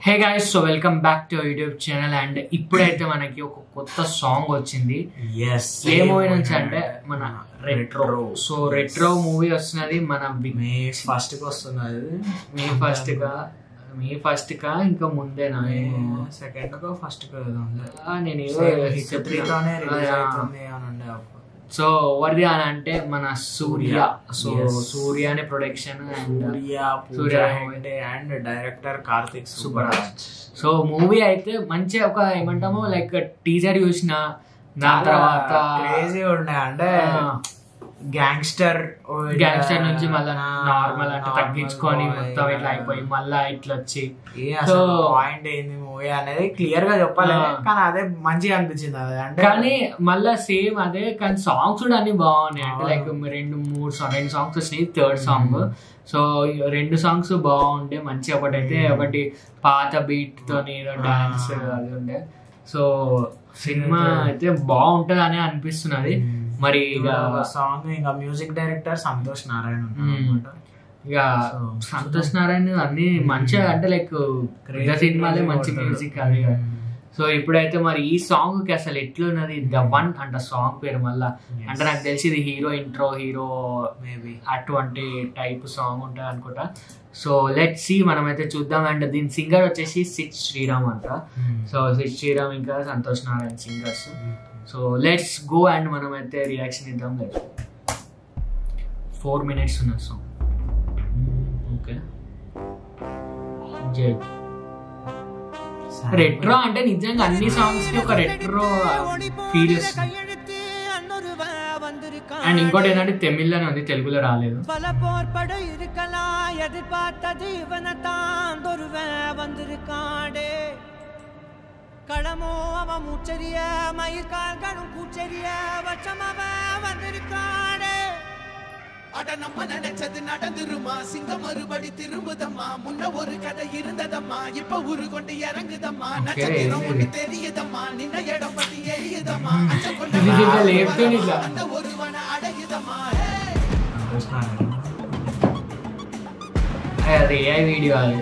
Hey guys, so welcome back to YouTube channel. And ఇప్పుడైతే మనకి ఒక కొత్త సాంగ్ వచ్చింది. ఏ మూవీ నుంచి అంటే మన రెట్రో. సో రెట్రో మూవీ వస్తున్నది మన మే ఫస్ట్ కి వస్తున్నది. మే ఫస్ట్ కా ఇంకా ముందేనా? సెకండ్ కో ఫస్ట్ కో నేను సో ఎవరిది అని అంటే మన సూర్య. సో సూర్య అనే production and director Karthik Subbaraj. So movie అయితే మంచిగా ఒక ఏమంటాము లైక్ టీజర్ చూసిన దాని తర్వాత క్రేజీ ఉండే. అంటే గ్యాంగ్స్టర్ నుంచి మళ్ళీ నార్మల్ అంటే తగ్గించుకొని మొత్తం ఇట్లా అయిపోయి మళ్ళా ఇట్లా వచ్చి పాయింట్ ఏంది మూవీ అనేది క్లియర్ గా చెప్పాలి. కానీ అదే మంచిగా అనిపించింది అది. అంటే కానీ మళ్ళా సేమ్ అదే, కానీ సాంగ్స్ కూడా అన్ని బాగున్నాయి. అంటే లైక్ రెండు సాంగ్స్ వచ్చినాయి, థర్డ్ సాంగ్. సో రెండు సాంగ్స్ బాగుండే మంచిగా. ఒకటి పాత బీట్ తోని డాన్స్ అది ఉండే. సో సినిమా అయితే బాగుంటది అని అనిపిస్తున్నది. మరి సాంగ్ ఇంకా మ్యూజిక్ డైరెక్టర్ సంతోష్ నారాయణ. ఇక సంతోష్ నారాయణ అన్ని మంచిగా అంటే లైక్ సినిమాలే మంచి మ్యూజిక్ అది. సో ఇప్పుడైతే మరి ఈ సాంగ్ కి అసలు ఎట్లున్నది, ద వన్ అంట సాంగ్ పేరు. మళ్ళా అంటే నాకు తెలిసి ఇది హీరో మేబీ అటువంటి టైప్ సాంగ్ ఉంటుంది అనుకుంటా. సో లెట్స్ సీ, మనమైతే చూద్దాం. అండ్ దీని సింగర్ వచ్చేసి సిద్ శ్రీరామ్ అంట. సో సిద్ శ్రీరామ్ ఇంకా Santosh Narayana singers. So let's go and మనమైతే రియాక్షన్ ఇద్దాం. 4 minutes ఉన్న సాంగ్. ఓకే, రెట్రో అంటే నిజంగా అన్ని సాంగ్స్ కి ఒక రెట్రో ఫీల్ వస్తుంది. అండ్ ఇంకోటి ఏంటంటే తమిళ్లోనే ఉంది, తెలుగులో రాలేదు. களமோ அவ மூச்சரிய மயிர்கால்களும் கூச்சரிய வச்சமவ வந்திருக்காடே. அட நம்ம நினைச்சது நடந்துருமா, சிங்கம் மறுபடி திரும்புதம்மா, முன்ன ஒரு கதை இருந்ததம்மா, இப்ப உரு கொண்டு இறங்குதம்மா, நட்சத்திரம் ஒன்று தெரியுதம்மா, நின்ன இடம் பத்தி எரியுதம்மா, அந்த ஒருவன அடையுதம்மா. அது ஏஐ வீடியோ. அது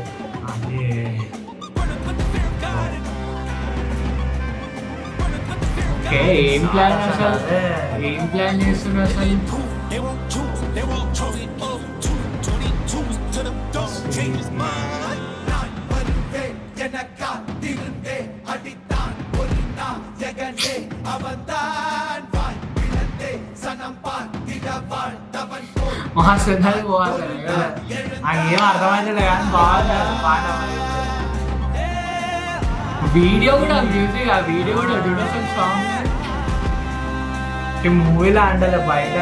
ఏం ప్లాన్ చేస్తున్నారు అసలు? మహాసుందరి పోవాలి, నాకేం అర్థమైంది కానీ బాగుంది పాట. వీడియో కూడా మ్యూజిక్, ఆ వీడియో కూడా చూడొచ్చు. సాంగ్ మూవీలో అంటే బయట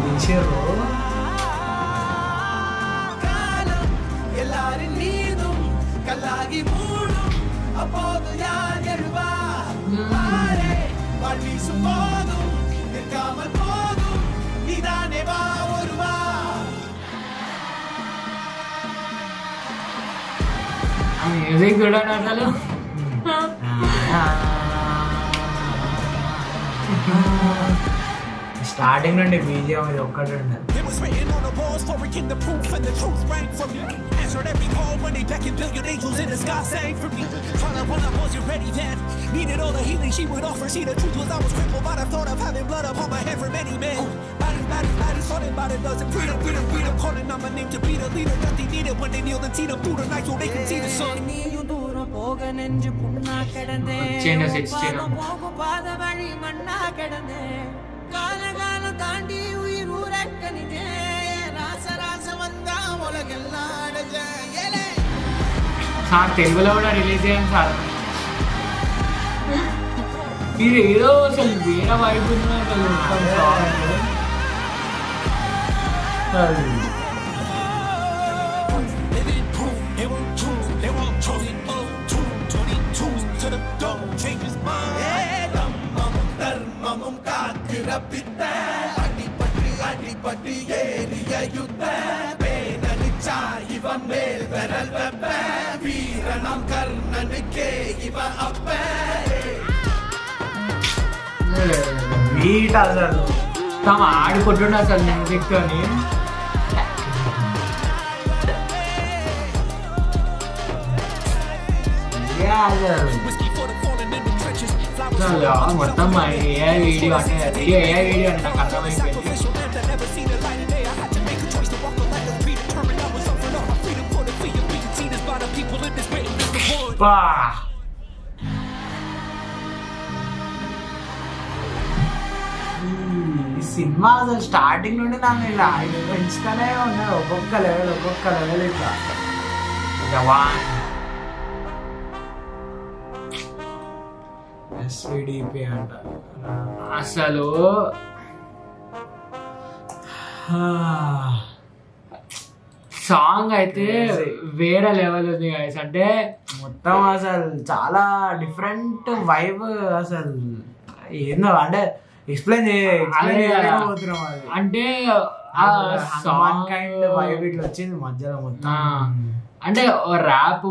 తీసారు. మ్యూజిక్ చూడండి అసలు. స్టార్టింగ్ నుండి బీజిఎం ఇది ఒక్కటి ఉండే. காலகாலம் தாண்டி உயிர் ஊரக்கனிதே, ராசராச வந்தா உலகெல்லாடே. సార్ తెలుగులో కూడా రిలీజ్ అయ్యాను సార్. ఇది ఏదో అసలు వేరే వైపు அடிபட்டு ஏறிய யுத்த பேரலிச்சா இவன் மேல் விரல் வெப்ப, வீரனம் கர்ணனுக்கே இவன் அப்ப. బీట్ అసలు తమ ఆడుకుంటుండే అసలు మ్యూజిక్ తోని. మొత్తం ఏఐ వీడియో అంటే ఏఐ వీడియో అని నాకు అర్థమైపోయింది. ఈ సినిమా అసలు స్టార్టింగ్ నుండి నన్ను ఇలా పెంచుతానే ఉన్నాయి, ఒక్కొక్క లెవెల్ ఇట్లా. జవాన్ ఎస్విడిపి అంట అసలు సాంగ్ అయితే వేరే లెవెల్ ఉంది గైస్. అంటే మొత్తం అసలు చాలా డిఫరెంట్ వైబ్, అసలు ఏందో అంటే ఎక్స్ప్లెయిన్ చేయలేకపోతున్నాం. అది అంటే కైండ్ వైబ్ ఇట్లా వచ్చింది మధ్యలో మొత్తం. అంటే ర్యాప్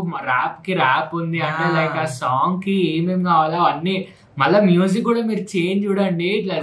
కి ర్యాప్ ఉంది అంటే లైక్ ఆ సాంగ్ కి ఏమేమి కావాలో అన్ని. మళ్ళీ మ్యూజిక్ కూడా మీరు చేంజ్ చూడండి ఇట్లా